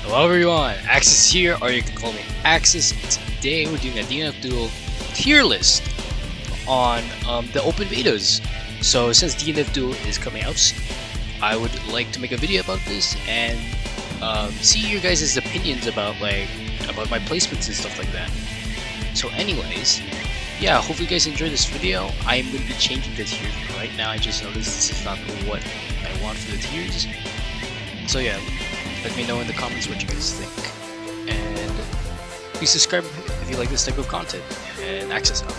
Hello everyone, Axis here, or you can call me Axis. Today we're doing a Dnf Duel tier list on the open betas. So since Dnf Duel is coming out, I would like to make a video about this and see your guys' opinions about my placements and stuff like that. So anyways, yeah, hope you guys enjoy this video. I am going to be changing the tiers right now. I just noticed this is not what I want for the tiers. So yeah, let me know in the comments what you guys think. And please subscribe if you like this type of content and access out.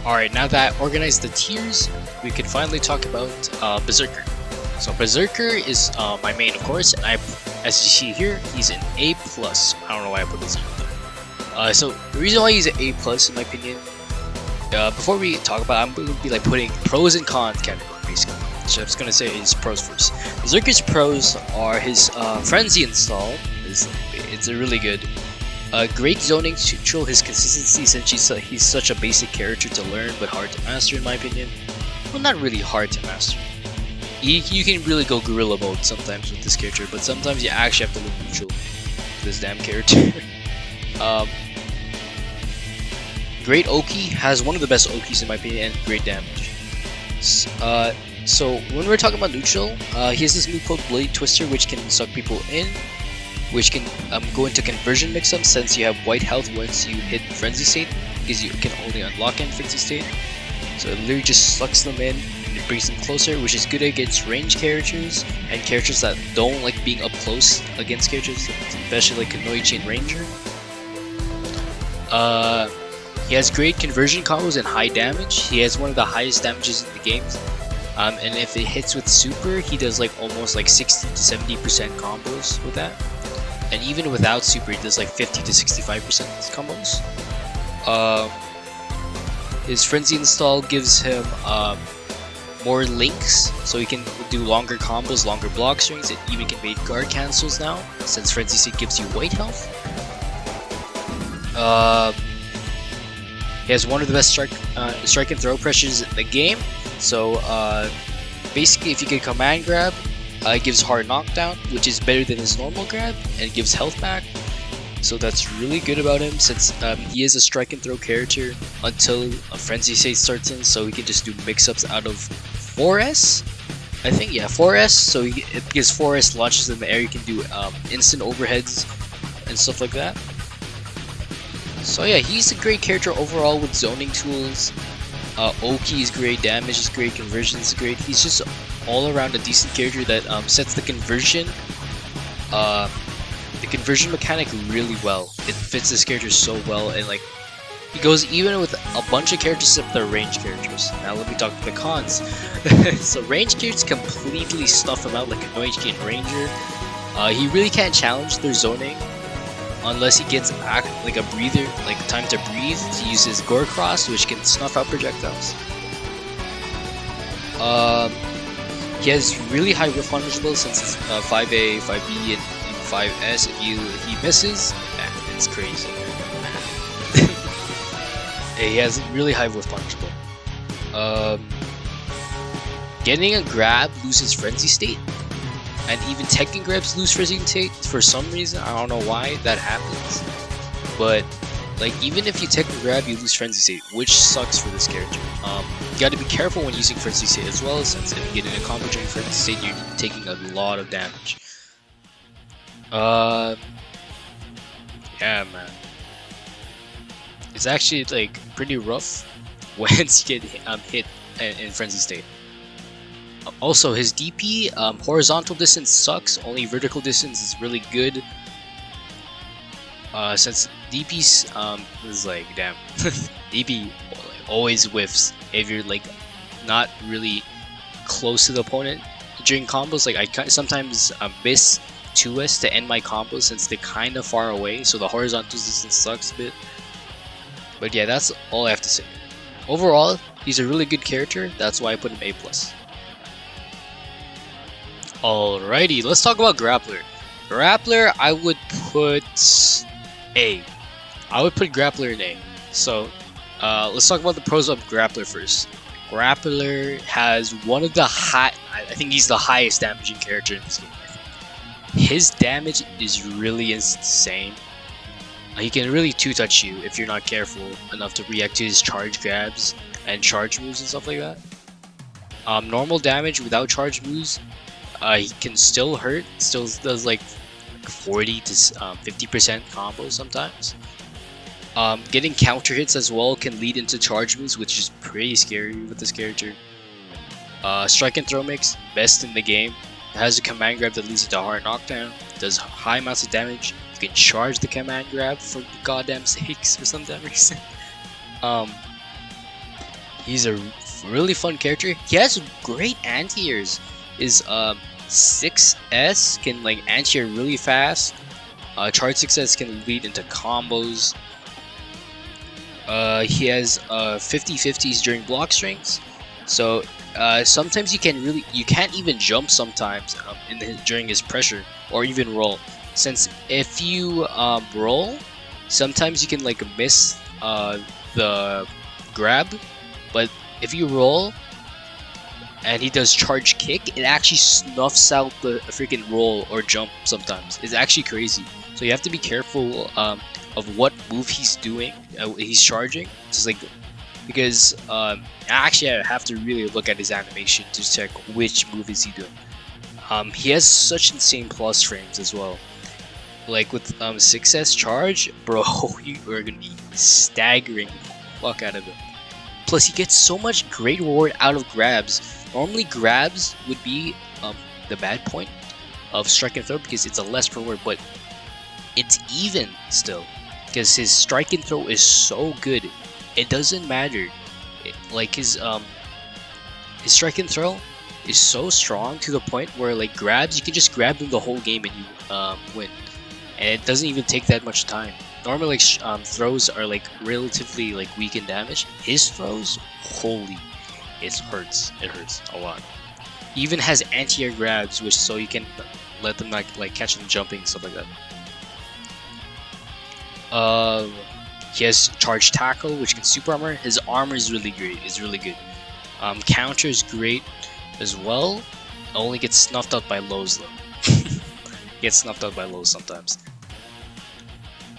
Alright, now that I organized the tiers, we can finally talk about Berserker. So Berserker is my main, of course, and as you see here, he's an A+. I don't know why I put this in there. So the reason why he's an A+, in my opinion, before we talk about it, I'm going to be like putting pros and cons category, basically. So I'm just going to say his pros first. Berserker's pros are his Frenzy install. It's a really good. Great zoning neutral, his consistency since he's such a basic character to learn but hard to master in my opinion. Well, not really hard to master. You can really go guerrilla mode sometimes with this character, but sometimes you actually have to look neutral with this damn character. Great Oki, has one of the best Okis in my opinion, and great damage. So when we're talking about neutral, he has this move called Blade Twister, which can suck people in, which can go into conversion mix-up since you have white health once you hit Frenzy State, because you can only unlock in Frenzy State. So it literally just sucks them in, and it brings them closer, which is good against ranged characters and characters that don't like being up close against characters, especially like Kunoichi and Ranger. He has great conversion combos and high damage. He has one of the highest damages in the game. And if it hits with super, he does like almost like 60 to 70% combos with that. And even without super, he does like 50 to 65% combos. His Frenzy install gives him more links, so he can do longer combos, longer block strings, and even can make guard cancels now, since Frenzy State gives you white health. He has one of the best strike and throw pressures in the game. So basically, if you get command grab, it gives hard knockdown, which is better than his normal grab, and gives health back. So that's really good about him, since he is a strike and throw character until a Frenzy State starts in. So he can just do mix-ups out of 4S, I think. Yeah, 4S. So because 4S launches in the air, you can do instant overheads and stuff like that. So yeah, he's a great character overall with zoning tools. Oki is great, damage is great, conversion is great. He's just all around a decent character that sets the conversion mechanic really well. It fits this character so well, and like he goes even with a bunch of characters except the range characters. Now let me talk about the cons. So range characters completely stuff him out like Kunoichi and Ranger. He really can't challenge their zoning unless he gets like a breather, like time to breathe, to use his Gore Cross, which can snuff out projectiles. He has really high whiff punishable since it's 5A, 5B, and 5S. If he misses, it's crazy. He has really high whiff punishable. Getting a grab loses Frenzy State. And even Tekken grabs lose Frenzy State for some reason. I don't know why that happens. But like even if you Tekken grab, you lose Frenzy State, which sucks for this character. You gotta be careful when using Frenzy State as well, since if you get in a combo during Frenzy State, you're taking a lot of damage. Yeah, man. It's actually like pretty rough once you get hit in Frenzy State. Also, his DP, horizontal distance sucks, only vertical distance is really good. Since DP is like, damn, DP always whiffs if you're like not really close to the opponent during combos. Like I sometimes miss 2S to end my combos since they're kind of far away, so the horizontal distance sucks a bit. But yeah, that's all I have to say. Overall, he's a really good character, that's why I put him A+. Alrighty, let's talk about Grappler. Grappler, I would put A. I would put Grappler in A. So, let's talk about the pros of Grappler first. Grappler has one of the I think he's the highest damaging character in this game. His damage is really insane. He can really two-touch you if you're not careful enough to react to his charge grabs and charge moves and stuff like that. Normal damage without charge moves, he can still hurt. Still does like 40 to 50% combos sometimes. Getting counter hits as well can lead into charge moves, which is pretty scary with this character. Strike and throw mix, best in the game. It has a command grab that leads into hard knockdown, does high amounts of damage. You can charge the command grab for goddamn sakes for some damn reason. He's a really fun character. He has great anti-airs. His 6S can like anti-air really fast. Charge 6S can lead into combos. He has 50-50s during block strings, so sometimes you can't even jump sometimes during his pressure or even roll. Since if you roll, sometimes you can like miss the grab, but if you roll and he does charge kick, it actually snuffs out the freaking roll or jump sometimes. It's actually crazy. So you have to be careful of what move he's doing, he's charging. Just like, because actually I have to really look at his animation to check which move is he doing. He has such insane plus frames as well. Like with 6S charge, bro, you are gonna be staggering the fuck out of him. Plus, he gets so much great reward out of grabs. Normally, grabs would be the bad point of strike and throw because it's a less reward, but it's even still because his strike and throw is so good. It doesn't matter. Like his strike and throw is so strong to the point where like grabs, you can just grab them the whole game and you win. And it doesn't even take that much time. Normally, like throws are like relatively like weak in damage. His throws, holy, it hurts. It hurts a lot. He even has anti-air grabs, which so you can let them like catch them jumping and stuff like that. He has charge tackle, which can super armor. His armor is really great. It's really good. Counter is great as well. Only gets snuffed out by lows though. Gets snuffed out by lows sometimes.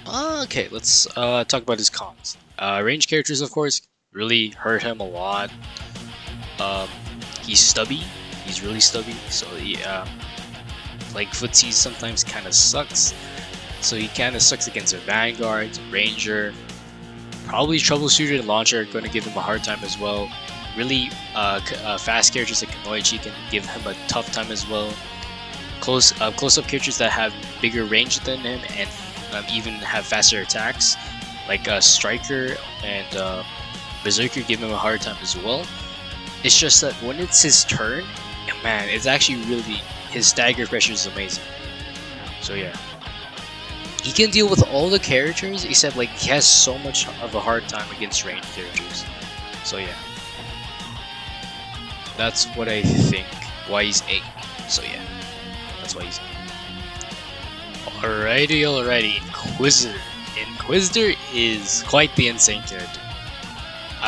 Okay, let's talk about his cons. Range characters, of course, really hurt him a lot. He's stubby. He's really stubby. So yeah, like footsies sometimes kind of sucks. So he kind of sucks against a Vanguard, Ranger. Probably Troubleshooter and Launcher are going to give him a hard time as well. Really fast characters like Kunoichi can give him a tough time as well. Close-up characters that have bigger range than him and even have faster attacks, like Striker and Berserker, give him a hard time as well. It's just that when it's his turn, man, it's actually really, his stagger pressure is amazing. So yeah, he can deal with all the characters except like he has so much of a hard time against ranged characters. So yeah, that's what I think why he's 8. So yeah, that's why he's 8. Alrighty, Inquisitor. Inquisitor is quite the insane character.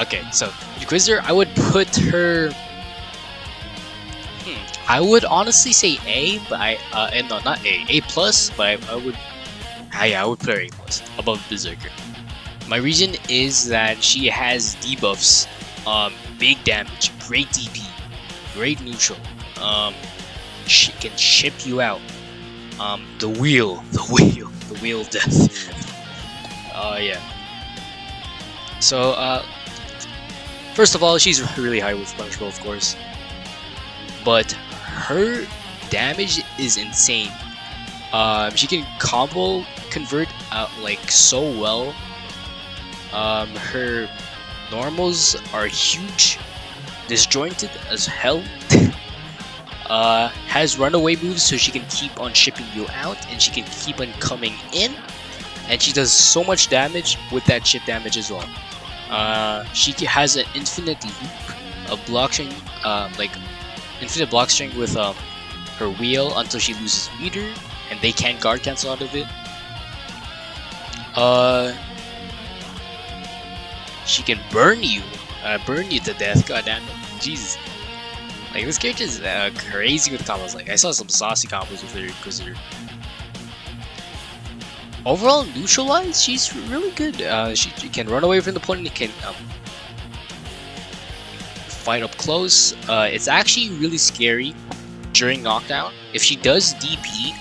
Okay, so Inquisitor, I would put her. I would honestly say A, but and no, not A, A plus, but I would put her A plus above Berserker. My reason is that she has debuffs, big damage, great DP, great neutral. She can chip you out. The wheel of death. Yeah. So, first of all, she's really high with punishable, of course. But her damage is insane. She can combo convert like so well. Her normals are huge, disjointed as hell. Has runaway moves so she can keep on shipping you out and she can keep on coming in, and she does so much damage with that chip damage as well. She has an infinite loop of block string, like infinite block string with her wheel until she loses meter, and they can't guard cancel out of it. She can burn you to death. God damn it, Jesus. Like this character is crazy with combos. Like I saw some saucy combos with her Inquistor. Overall, neutralize, she's really good. She can run away from the opponent. Can fight up close. It's actually really scary during knockdown. If she does DP,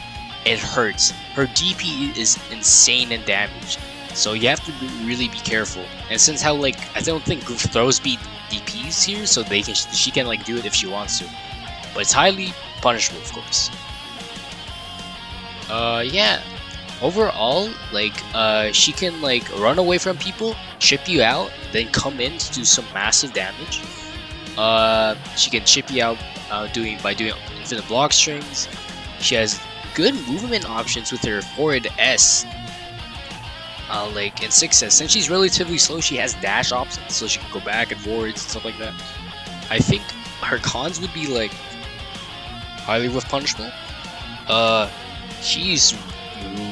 it hurts. Her DP is insane in damage, so you have to really be careful. And since how like I don't think throws beat DPs here, so she can like do it if she wants to, but it's highly punishable, of course. Yeah. Overall, like she can like run away from people, chip you out, then come in to do some massive damage. She can chip you out by doing infinite block strings. She has good movement options with her forward S. Like in 6S, since she's relatively slow, she has dash options, so she can go back and forwards and stuff like that. I think her cons would be like highly whiff punishable. She's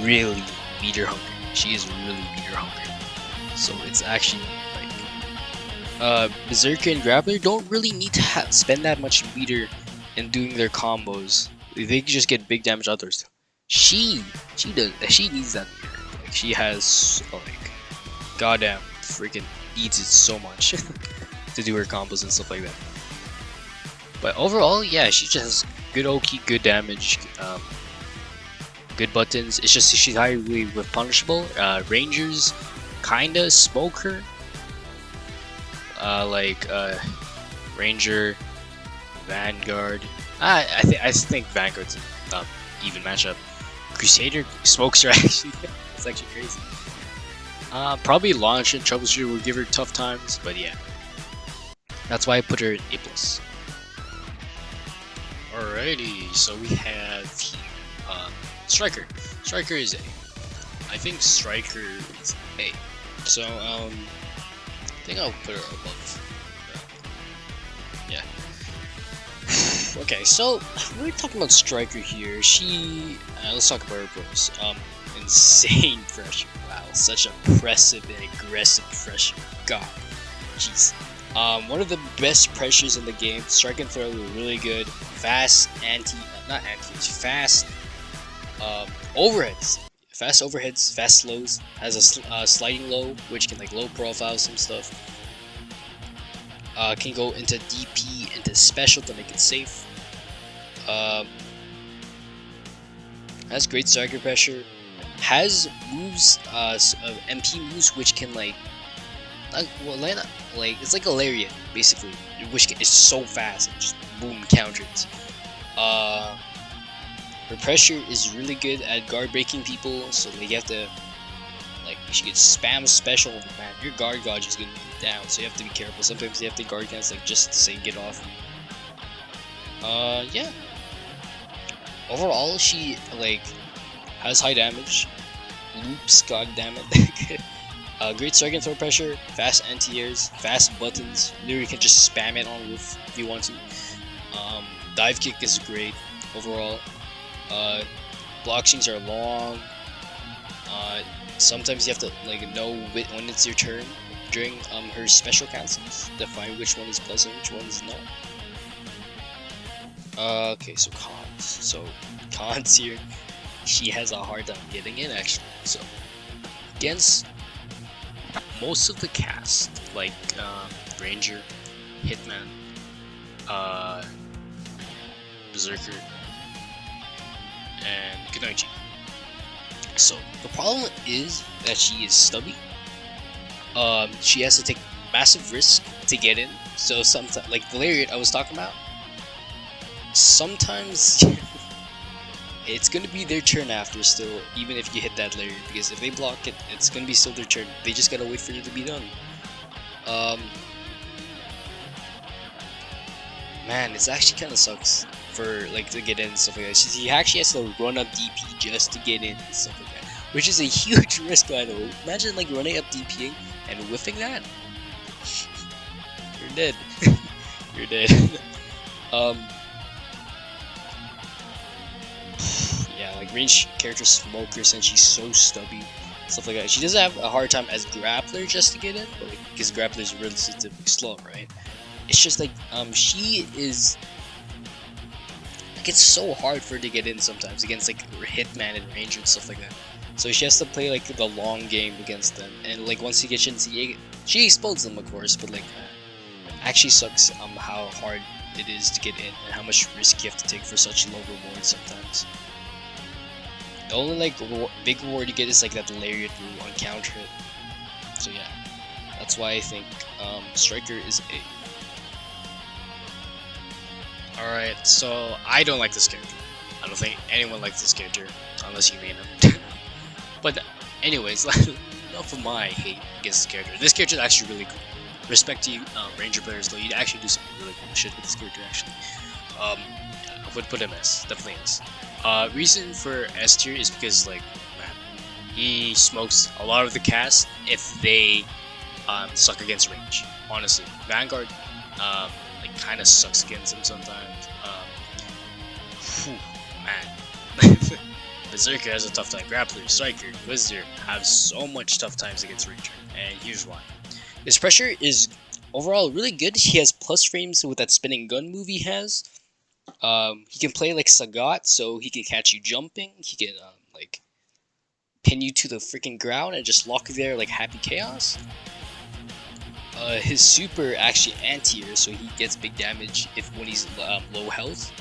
really meter hungry. She is really meter hungry. So it's actually like Berserker and Grappler don't really need to spend that much meter in doing their combos. They can just get big damage others. She needs that meter. Like she has like goddamn freaking needs it so much to do her combos and stuff like that. But overall, yeah, she just has good OK, good damage. Good buttons. It's just she's highly whiff punishable. Rangers kinda smoke her. Ranger, Vanguard. I think Vanguard's an even matchup. Crusader smokes her actually. It's actually crazy. Probably launch and troubleshooter will give her tough times, but yeah. That's why I put her in A+. Alrighty, so we have here Striker. Striker is A. I think Striker is A. So I think I'll put her above. Yeah. Okay, so we're talking about Striker here. She let's talk about her pros. Insane pressure. Wow, such oppressive and aggressive pressure. God, jeez. One of the best pressures in the game. Strike and throw were really good. Fast fast overheads. Fast overheads, fast slows. Has a sliding low, which can like low profile some stuff. Can go into DP, into special to make it safe. Has great striker pressure. Has moves, MP moves, which can like it's like a lariat basically, which is so fast and just boom counters. Her pressure is really good at guard breaking people, so like you have to she can spam special. Man, your guard gauge is gonna be down, so you have to be careful. Sometimes you have to guard cancel just to say get off. Yeah. Overall, she has high damage, loops, god damn it. Great strike and throw pressure, fast anti-airs, fast buttons. Literally can just spam it on roof if you want to. Dive kick is great overall. Block strings are long. Sometimes you have to know when it's your turn during her special cancels to find which one is plus and which one is not. Okay, so cons. So cons here. She has a hard time getting in actually. So against most of the cast, like Ranger, Hitman, Berserker, and Kunoichi. So the problem is that she is stubby. She has to take massive risk to get in. So sometimes, like the lariat I was talking about, sometimes it's gonna be their turn after still, even if you hit that lariat, because if they block it, it's gonna be still their turn. They just gotta wait for you to be done. Man, it's actually kind of sucks for to get in and stuff like that. He actually has to run up DP just to get in and stuff like that, which is a huge risk, by the way. Imagine running up DPing and whiffing that. You're dead. You're dead. Yeah, range character smoker since she's so stubby, stuff like that. She doesn't have a hard time as Grappler just to get in, but because Grappler is relatively slow, right? It's just she is like it's so hard for her to get in sometimes against like Hitman and Ranger and stuff like that. So she has to play like the long game against them, and like once she gets into she explodes them of course, but like actually sucks how hard it is to get in and how much risk you have to take for such low rewards sometimes. The only like big reward you get is like that lariat rule on counter hit. So yeah, that's why I think Striker is A. Alright, so I don't like this character. I don't think anyone likes this character unless you main him. But anyways, enough of my hate against this character. This character is actually really cool. Respect to you, Ranger players, though. You'd actually do some really cool shit with this character, actually. I would put him S. Definitely S. Reason for S tier is because, like, man, he smokes a lot of the cast if they suck against range. Honestly, Vanguard like kind of sucks against him sometimes. Man. Berserker has a tough time. Grappler, Striker, Inquistor have so much tough times against Ranger, and here's why. His pressure is overall really good. He has plus frames with that spinning gun move he has. He can play like Sagat, so he can catch you jumping. He can like pin you to the freaking ground and just lock you there like Happy Chaos. His super actually anti-air, so he gets big damage when he's low health.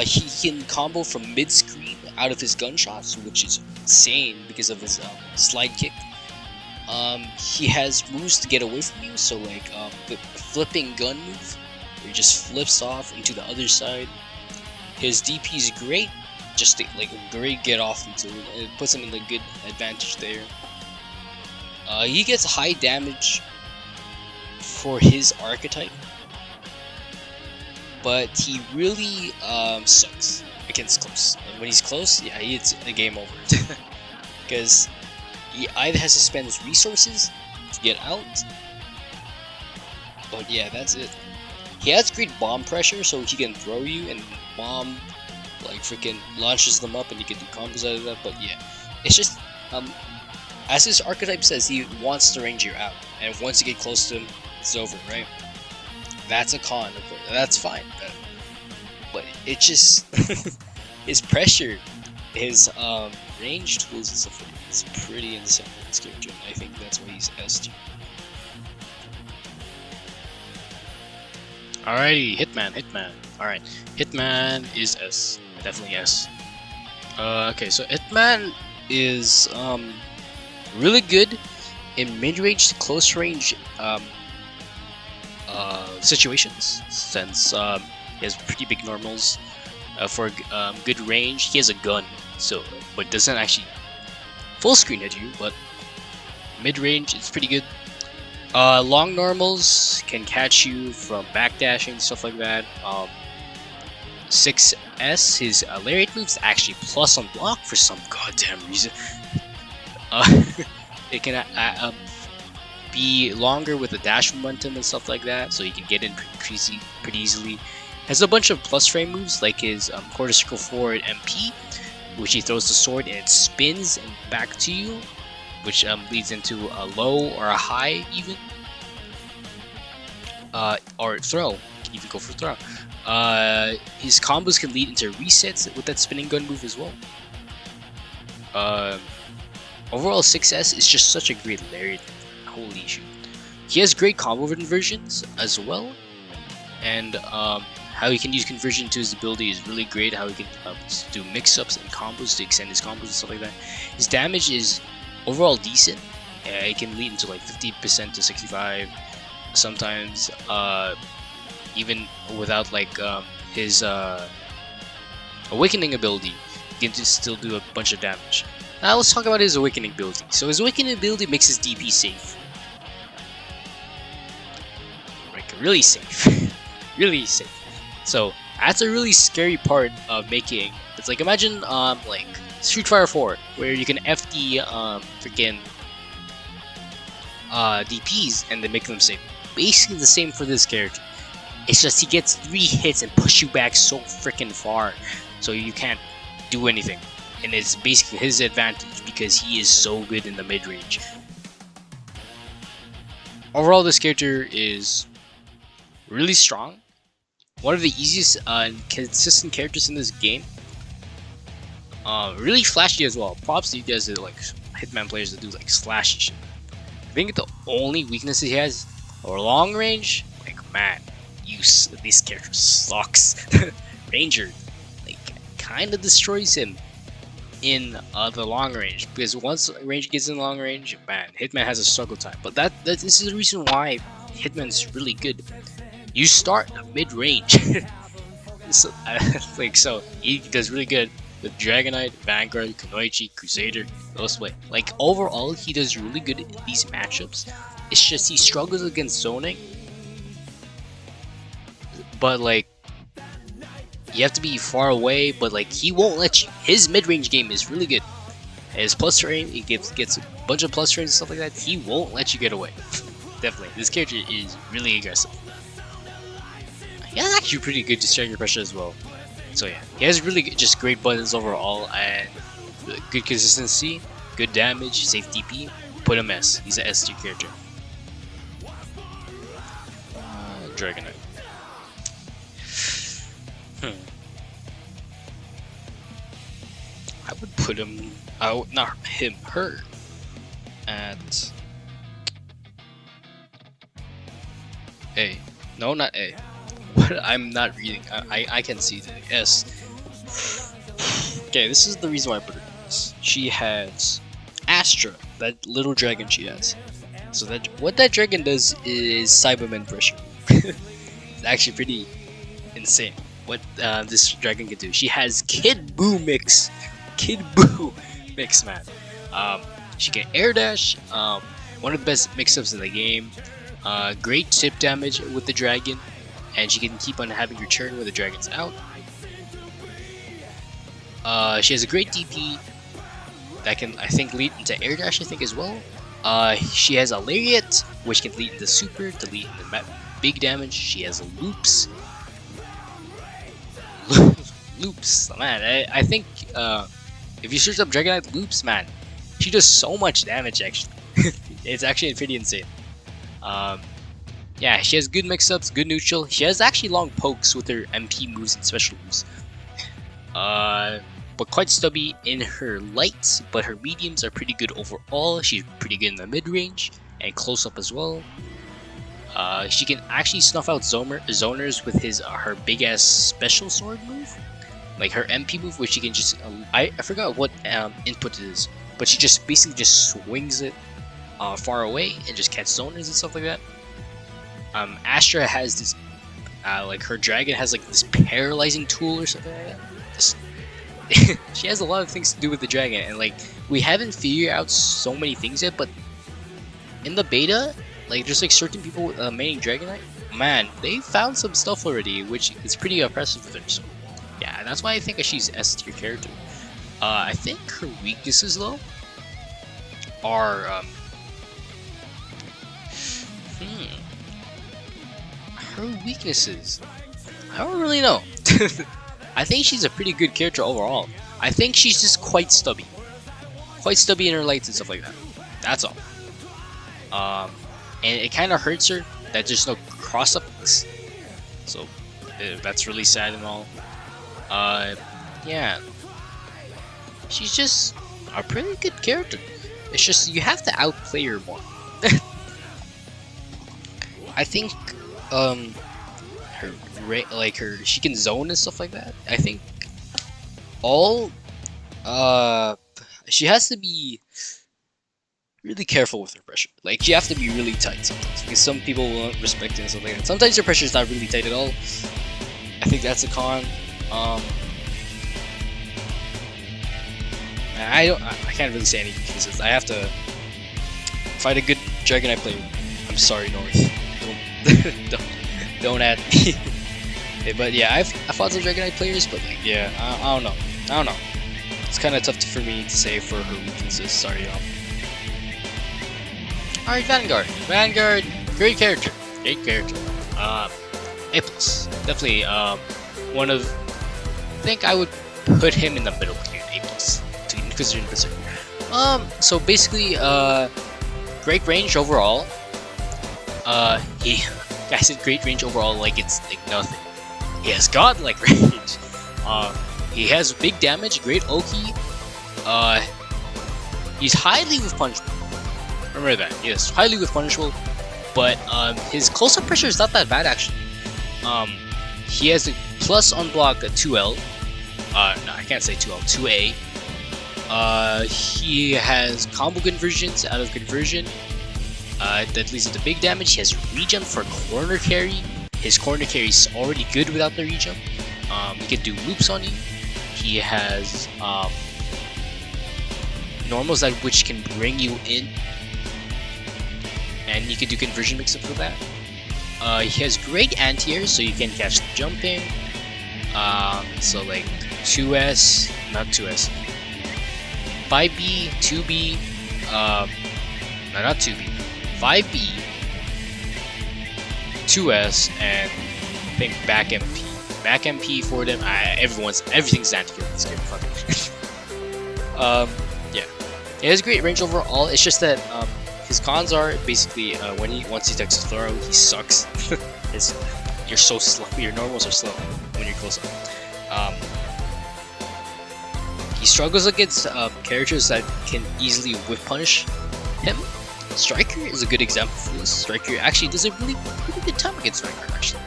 He can combo from mid-screen out of his gunshots, which is insane because of his slide kick. He has moves to get away from you, so like the flipping gun move, where he just flips off into the other side. His DP is great, just to, like a great get off into it. It puts him in a good advantage there. He gets high damage for his archetype, but he really sucks against close. And when he's close, yeah, it's a game over. Because he either has to spend his resources to get out, but yeah, that's it. He has great bomb pressure, so he can throw you and bomb, like freaking launches them up, and you can do combos out of that. But yeah, it's just as his archetype says, he wants to range you out, and once you get close to him, it's over, right? That's a con, of course. That's fine, but it just his pressure, his range tools and stuff. It's pretty insane in this character, and I think that's why he's S tier. Alrighty, Hitman. Alright, Hitman is S. Definitely S. Okay, so Hitman is really good in mid-range to close-range situations, since he has pretty big normals. For good range, he has a gun, so but doesn't actually full screen at you, but mid-range it's pretty good. Long normals can catch you from backdashing, stuff like that. 6S, his lariat moves actually plus on block for some goddamn reason. It can be longer with the dash momentum and stuff like that, so you can get in pretty easily. Has a bunch of plus frame moves like his quarter circle forward MP, which he throws the sword and it spins and back to you, which leads into a low or a high even, or throw. You can go for throw. His combos can lead into resets with that spinning gun move as well. Overall, 6S is just such a great lariat. Holy shoot. He has great combo conversions as well, and how he can use conversion to his ability is really great. How he can do mix-ups and combos to extend his combos and stuff like that. His damage is overall decent. It can lead into like 50% to 65. Sometimes even without like his awakening ability, he can just still do a bunch of damage. Now let's talk about his awakening ability. So his awakening ability makes his DP safe. Like really safe. Really safe. So that's a really scary part of making. It's like imagine like Street Fighter 4, where you can FD freaking DPs and then make them safe. Basically the same for this character. It's just he gets 3 hits and push you back so freaking far, so you can't do anything. And it's basically his advantage because he is so good in the mid-range. Overall, this character is really strong one of the easiest and consistent characters in this game. Really flashy as well. Props to you guys that like Hitman players that do like slashy shit. I think the only weakness he has are long range. Like man, this character sucks. Ranger, like kind of destroys him in the long range, because once range gets in long range, man, Hitman has a struggle time. But this is the reason why Hitman's really good. You start mid range. So, so he does really good with Dragonite, Vanguard, Kunoichi, Crusader, Ghostblade. Like overall, he does really good in these matchups. It's just he struggles against zoning. But like, you have to be far away. But like, he won't let you. His mid-range game is really good. His plus terrain, he gets a bunch of plus terrains and stuff like that. He won't let you get away. Definitely, this character is really aggressive. He has actually pretty good distractor pressure as well. So yeah, he has really good, just great buttons overall, and good consistency, good damage, safe DP. Put him S. He's an S tier character. Dragonite. I would put him out, not him, her, at A. No, not A. But I'm not reading. I can see the S. Okay, this is the reason why I put her in this. She has Astra, that little dragon she has. So that what that dragon does is Cyberman pressure. It's actually pretty insane what this dragon can do. She has Kid Boo mix. Kid Boo mix, man. She can air dash. One of the best mix-ups in the game. Great tip damage with the dragon, and she can keep on having her turn when the dragon's out. She has a great DP that can, I think, lead into air dash, I think, as well. She has a lariat, which can lead into super to lead into big damage. She has loops. Loops, man. I think if you search up Dragonite loops, man, she does so much damage. Actually, it's actually pretty insane. Yeah, she has good mix-ups, good neutral. She has actually long pokes with her MP moves and special moves. But quite stubby in her lights, but her mediums are pretty good overall. She's pretty good in the mid-range and close-up as well. She can actually snuff out zoners with her big-ass special sword move. Like her MP move, which she can just... I forgot what input it is, but she just basically just swings it far away and just catch zoners and stuff like that. Astra has this... like her dragon has like this paralyzing tool or something like that. She has a lot of things to do with the dragon, and like we haven't figured out so many things yet, but in the beta, like there's like certain people maining Dragonite, man, they found some stuff already, which is pretty impressive for them. So yeah, that's why I think she's S tier character. I think her weaknesses though are her weaknesses, I don't really know. I think she's a pretty good character overall. I think she's just quite stubby. Quite stubby in her lights and stuff like that. That's all. And it kind of hurts her that there's no cross-ups. So, that's really sad and all. Yeah. She's just a pretty good character. It's just, you have to outplay her more. I think, she can zone and stuff like that. I think she has to be really careful with her pressure. Like she has to be really tight sometimes, because some people won't respect it and stuff like that. Sometimes her pressure is not really tight at all. I think that's a con. I can't really say any weaknesses. I have to fight a good Dragonite player. I'm sorry, North. Don't add me. But yeah, I've fought some Dragonite players, but like, yeah, I don't know. It's kind of tough for me to say for her weaknesses. Sorry, y'all. All right, Vanguard. Vanguard, great character. A+. Definitely one of. I think I would put him in the middle here. A+ to Inquistor and Berserker. So basically, great range overall. I said great range overall, like it's like nothing. He has godlike range. He has big damage, great Oki. He's highly with punishable. Remember that. Yes, highly with punishable. But his close-up pressure is not that bad actually. He has a plus on block a 2L. No, I can't say 2L, 2A. He has combo conversions out of conversion. That leads to big damage. He has regen for corner carry. His corner carry is already good without the regen. He can do loops on you. He has normals that which can bring you in, and you can do conversion mix-up for that. He has great anti-air, so you can catch the jumping. So like 2S, not 2S, 5B, 2B, no, not 2B, 5B, 2S, and I think back MP. Back MP for them. Everything's anti-kill in this game. Fuck it. Yeah, it has great range overall. It's just that his cons are basically once he takes a throw, he sucks. You're so slow. Your normals are slow when you're close up. He struggles against characters that can easily whip punish him. Striker is a good example for this. Striker actually does a really good time against Vanguard actually.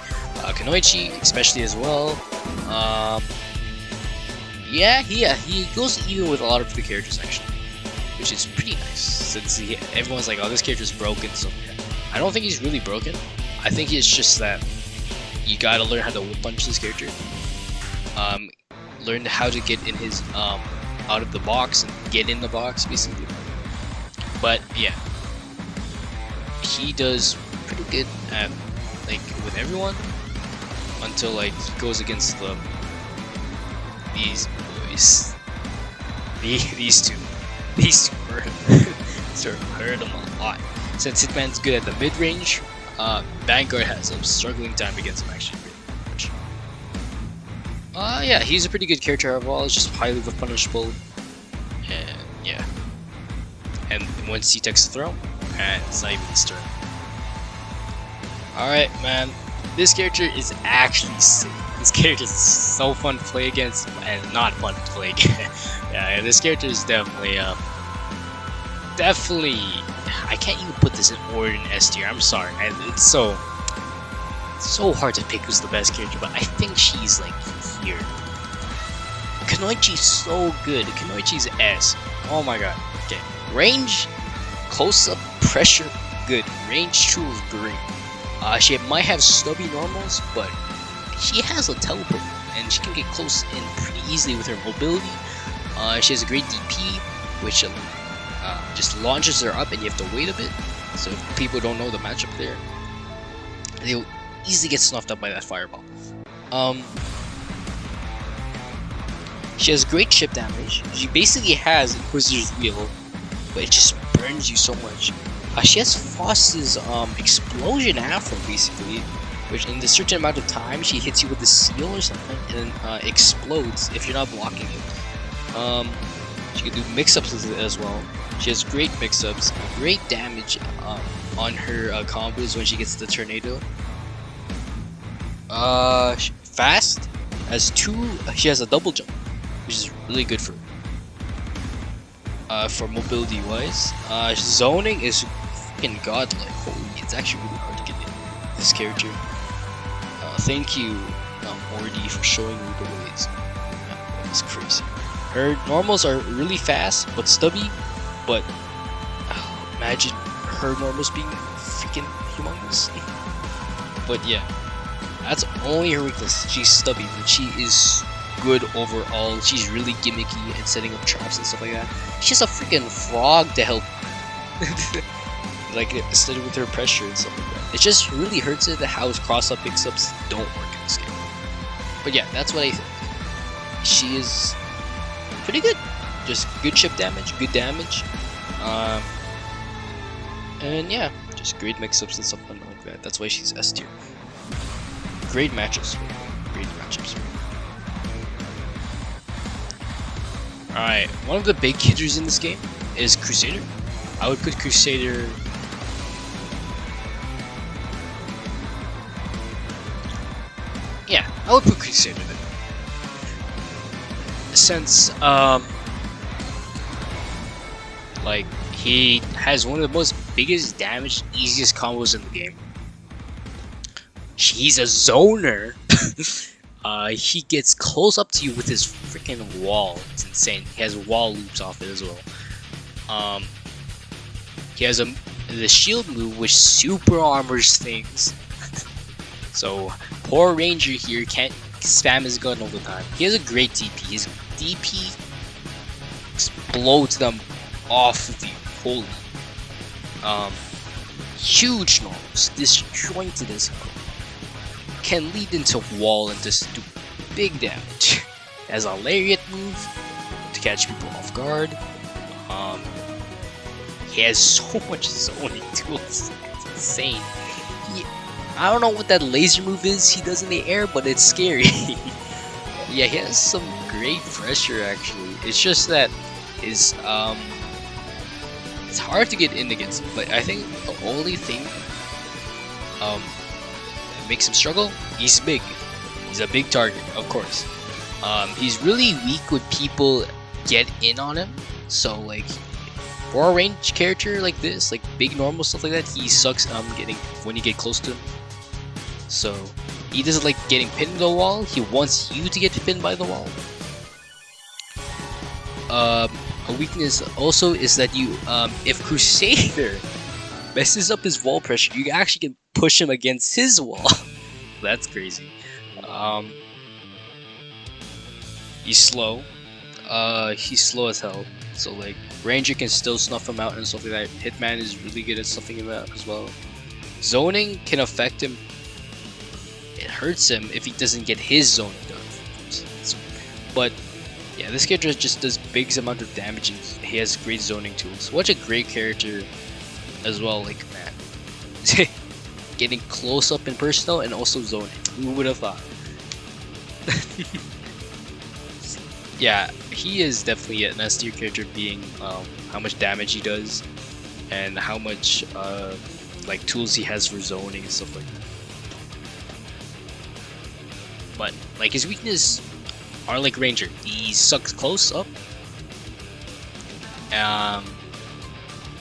Kunoichi especially as well. Yeah, he goes even with a lot of the characters actually, which is pretty nice since everyone's like, oh, this character's broken. So I don't think he's really broken. I think it's just that you gotta learn how to whip punch this character. Learn how to get in his out of the box and get in the box basically. But yeah, he does pretty good at like with everyone until like he goes against these boys. These two hurt him. Sort of hurt him a lot. Since Hitman's good at the mid range, Vanguard has a struggling time against him actually. Yeah, he's a pretty good character overall. It's just highly punishable, and yeah. And once he takes the throw, and it's not even his turn. Alright, man. This character is actually sick. This character is so fun to play against, and not fun to play against. Yeah, this character is definitely, I can't even put this in order in S tier. I'm sorry. It's so hard to pick who's the best character, but I think she's like here. Kunoichi's so good. Kunoichi's S. Oh my god. Okay. Range, close up, pressure, good. Range 2 is great. She might have stubby normals, but she has a teleport, and she can get close in pretty easily with her mobility. She has a great DP, which just launches her up, and you have to wait a bit. So if people don't know the matchup there, they'll easily get snuffed up by that fireball. She has great chip damage. She basically has Inquisitor's Wheel, but it just burns you so much. She has Foss's explosion afro basically, which in a certain amount of time she hits you with a seal or something and then explodes if you're not blocking it. She can do mix-ups with it as well. She has great mix-ups, great damage on her combos when she gets the tornado. Fast has she has a double jump, which is really good for mobility wise. Zoning is fucking godlike. Holy, it's actually really hard to get in this character. Thank you, Morty, for showing me the ways. That was crazy. Her normals are really fast but stubby, but imagine her normals being freaking humongous. But yeah, that's only her weakness. She's stubby, but she is good overall. She's really gimmicky and setting up traps and stuff like that. She has a freaking frog to help, like instead with her pressure and stuff like that. It just really hurts it how cross-up mix-ups don't work in this game. But yeah, that's what I think. She is pretty good. Just good chip damage, good damage, and yeah, just great mix-ups and stuff like that. That's why she's S tier. Great matchups for her. Great matchups for her. Alright, one of the big hitters in this game is Crusader. I would put Crusader... Yeah, I would put Crusader there. Since like he has one of the most biggest damage, easiest combos in the game. He's a zoner. He gets close up to you with his freaking wall. It's insane. He has wall loops off it as well. He has the shield move which super armors things. So poor Ranger here can't spam his gun all the time. He has a great DP. His DP explodes them off of you. Holy. Huge normals, disjointed as hell. Can lead into wall and just do big damage. Has a lariat move to catch people off guard. He has so much zoning tools. It's insane. I don't know what that laser move is he does in the air, but it's scary. Yeah, he has some great pressure actually. It's just that his it's hard to get in against him, but I think the only thing that makes him struggle, he's big. He's a big target, of course. He's really weak when people get in on him. So like for a ranged character like this, like big normal stuff like that, he sucks getting when you get close to him. So he doesn't like getting pinned to the wall. He wants you to get pinned by the wall. A weakness also is that you, if Crusader messes up his wall pressure, you actually can push him against his wall. That's crazy. He's slow. He's slow as hell. So like Ranger can still snuff him out and stuff like that. Hitman is really good at snuffing him out as well. Zoning can affect him. It hurts him if he doesn't get his zoning done. But yeah, this character just does big amount of damage and he has great zoning tools. What a great character as well, like man. Getting close up and personal and also zoning. Who would have thought? Yeah, he is definitely an S tier character, being how much damage he does and how much like tools he has for zoning and stuff like that. But like his weakness are like Ranger. He sucks close up.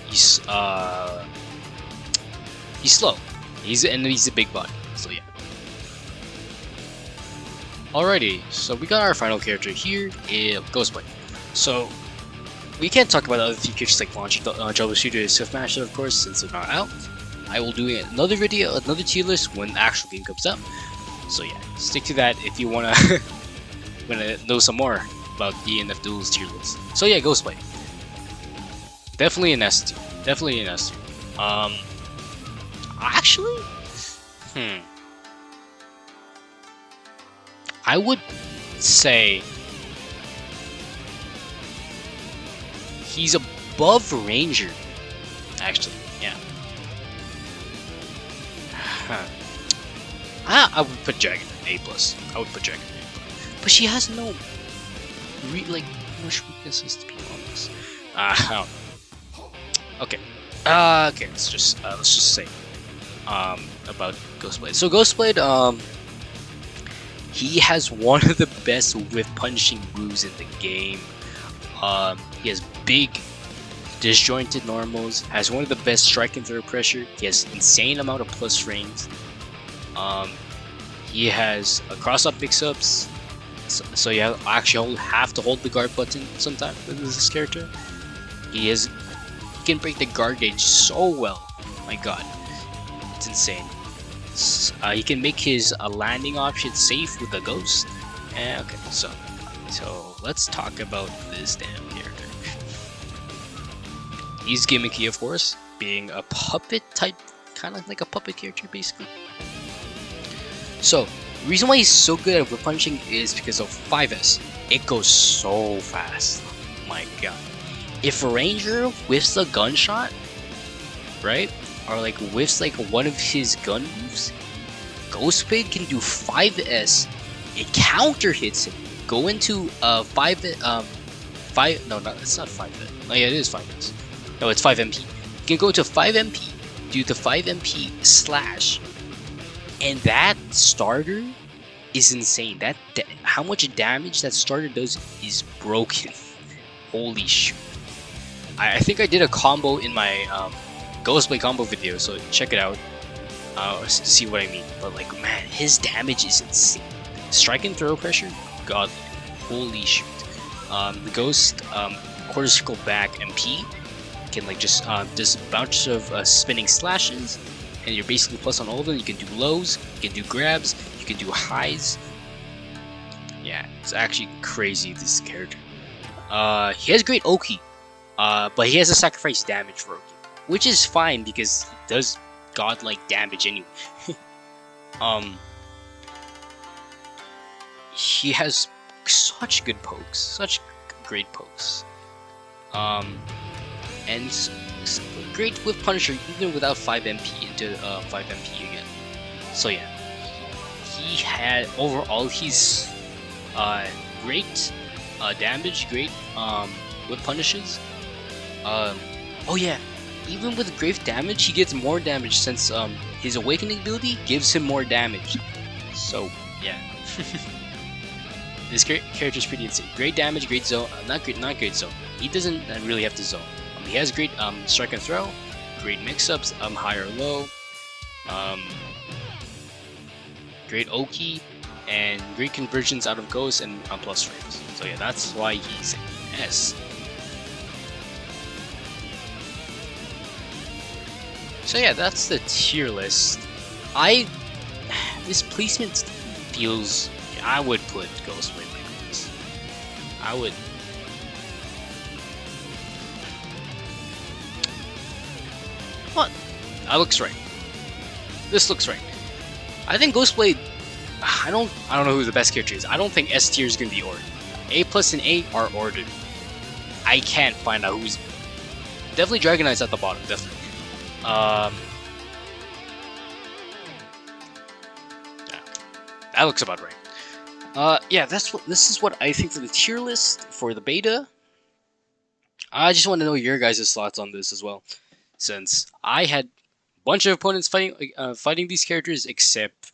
He's slow. He's a big body. So yeah. Alrighty, so we got our final character here, Ghostblade. So we can't talk about the other few characters like Launcher, Troubleshooter, and Swiftmaster, of course, since they're not out. I will do another video, another tier list when the actual game comes up. So yeah, stick to that if you wanna know some more about Dnf Duel's tier list. So yeah, Ghostblade. Definitely an S tier. Definitely an S tier. Actually, I would say he's above Ranger. Actually, yeah. I would put Dragon A+. I would put Dragon A+. But she has no much weaknesses, to be honest. I don't know. Okay. Okay, let's just say about Ghostblade. So Ghostblade, he has one of the best whip punching moves in the game. He has big disjointed normals, has one of the best strike and throw pressure. He has insane amount of plus frames. He has a cross-up mix-ups, so you actually have to hold the guard button sometimes with this character. He can break the guard gauge so well. My god, it's insane. He can make his landing option safe with a ghost. Okay, so let's talk about this damn character. He's gimmicky, of course, being a puppet type, kind of like a puppet character, basically. So, the reason why he's so good at whip punching is because of 5S. It goes so fast. My god. If a Ranger whiffs a gunshot, right? Or like whiffs like one of his gun moves, Ghostblade can do 5S. It counter hits him. Go into 5. No, it's not 5S. Oh yeah, it is 5S. No, it's 5 MP. You can go to 5 MP, do the 5 MP slash, and that starter is insane. How much damage that starter does is broken. Holy shoot. I think I did a combo in my Ghostblade combo video, so check it out to see what I mean. But like, man, his damage is insane. Strike and throw pressure, godly. Holy shoot. The Ghost quarter circle back MP can like just does a bunch of spinning slashes, and you're basically plus on all of them. You can do lows, you can do grabs, you can do highs. Yeah, it's actually crazy, this character. He has great Oki, but he has a sacrifice damage for Oki, which is fine because he does godlike damage anyway. He has such good pokes, such great pokes. And great with Punisher even without 5 MP into 5 MP again. So yeah, he had overall he's great damage, great with punishes. Oh yeah, even with great damage, he gets more damage since his awakening ability gives him more damage. So yeah. This character is pretty insane. Great damage, great zone. Not great zone. He doesn't really have to zone. He has great strike and throw, great mix-ups, high or low, great Oki, and great conversions out of Ghost and plus frames. So yeah, that's why he's an S. So yeah, that's the tier list. This placement feels. I would put Ghostblade like this. I would. What? That looks right. This looks right. I think Ghostblade. I don't know who the best character is. I don't think S tier is gonna be ordered. A plus and A are ordered. I can't find out who's. Definitely Dragon Knight's at the bottom. Definitely. Yeah, that looks about right. Yeah, this is what I think for the tier list for the beta. I just want to know your guys' thoughts on this as well, since I had a bunch of opponents fighting these characters, except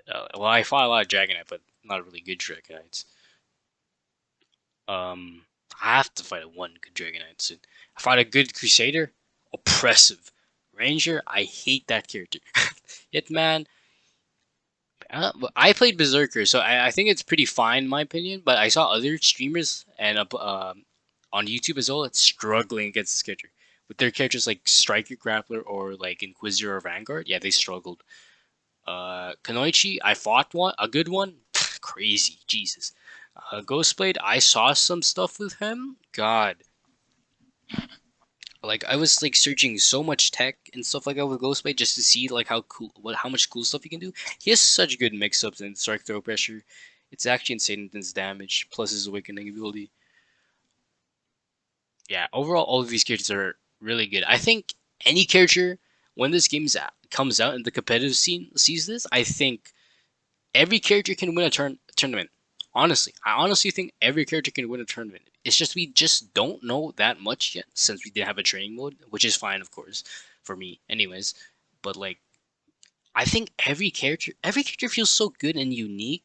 well, I fought a lot of Dragon Knight, but not really good Dragon Knights. I have to fight one good Dragon Knight soon. I fought a good Crusader, oppressive. Ranger, I hate that character. Hitman. I played Berserker, so I think it's pretty fine in my opinion. But I saw other streamers and on YouTube as well, it's struggling against this character with their characters like Striker, Grappler, or like Inquistor or Vanguard. Yeah, they struggled. Kunoichi, I fought a good one. Crazy, Jesus. Ghostblade, I saw some stuff with him. God, like I was like searching so much tech and stuff like that with Ghostblade just to see like how much cool stuff he can do. He has such good mix-ups and strike throw pressure. It's actually insane in his damage plus his awakening ability. Yeah, overall all of these characters are really good. I think any character when this game comes out and the competitive scene sees this, I think every character can win a tournament. Honestly, I honestly think every character can win a tournament. It's just we just don't know that much yet since we didn't have a training mode, which is fine, of course, for me, anyways. But like, I think every character feels so good and unique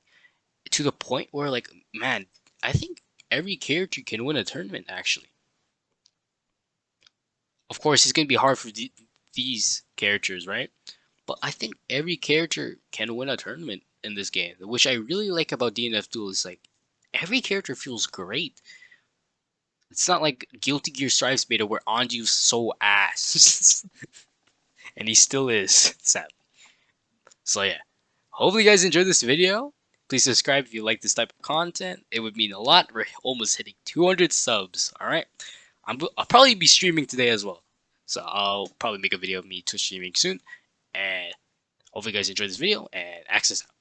to the point where, like, man, I think every character can win a tournament. Actually, of course, it's gonna be hard for these characters, right? But I think every character can win a tournament in this game, which I really like about Dnf Duel is like every character feels great. It's not like Guilty Gear Strive's beta where Anju's so ass. And he still is, sadly. So yeah, hopefully you guys enjoyed this video. Please subscribe if you like this type of content. It would mean a lot. We're almost hitting 200 subs, alright? I'll probably be streaming today as well. So I'll probably make a video of me Twitch streaming soon. And hopefully you guys enjoyed this video, and access out.